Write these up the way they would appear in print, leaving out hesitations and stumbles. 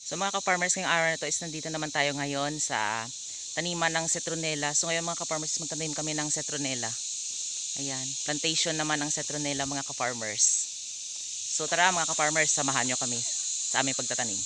So mga ka-farmers, ngayong araw na to is nandito naman tayo ngayon sa taniman ng citronella. So ngayon mga ka-farmers, magtatanim kami ng citronella. Ayan, plantation naman ng citronella mga ka-farmers. So tara mga ka-farmers, samahan nyo kami sa aming pagtatanim.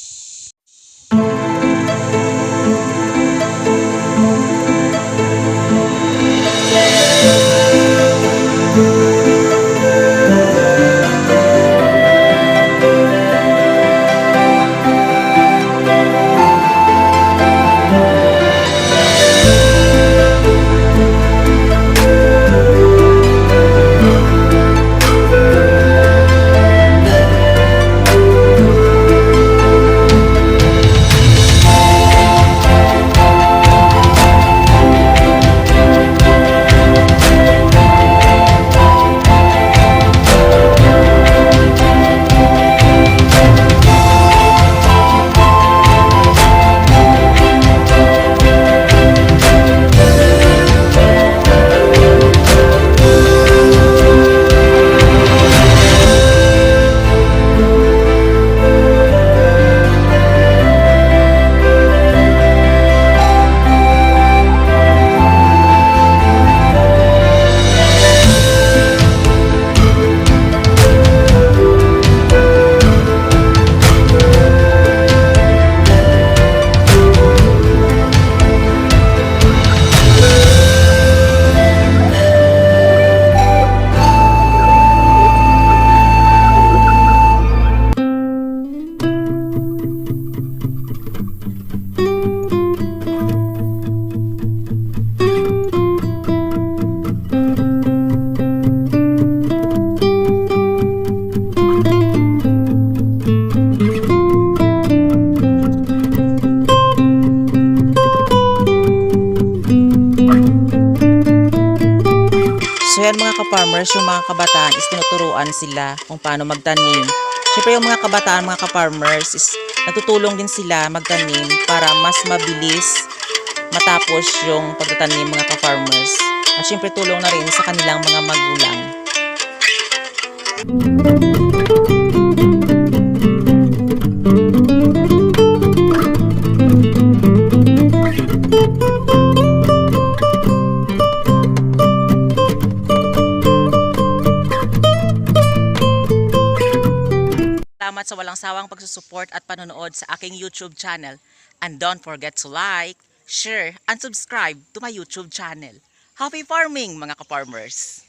So yan mga ka-farmers, yung mga kabataan is tinuturuan sila kung paano magtanim. Siyempre yung mga kabataan, mga ka-farmers is natutulong din sila magtanim para mas mabilis matapos yung pagtatanim mga ka-farmers. At siyempre tulong na rin sa kanilang mga magulang. Salamat sa walang sawang pagsusuport at panonood sa aking YouTube channel. And don't forget to like, share, and subscribe to my YouTube channel. Happy farming mga ka-farmers!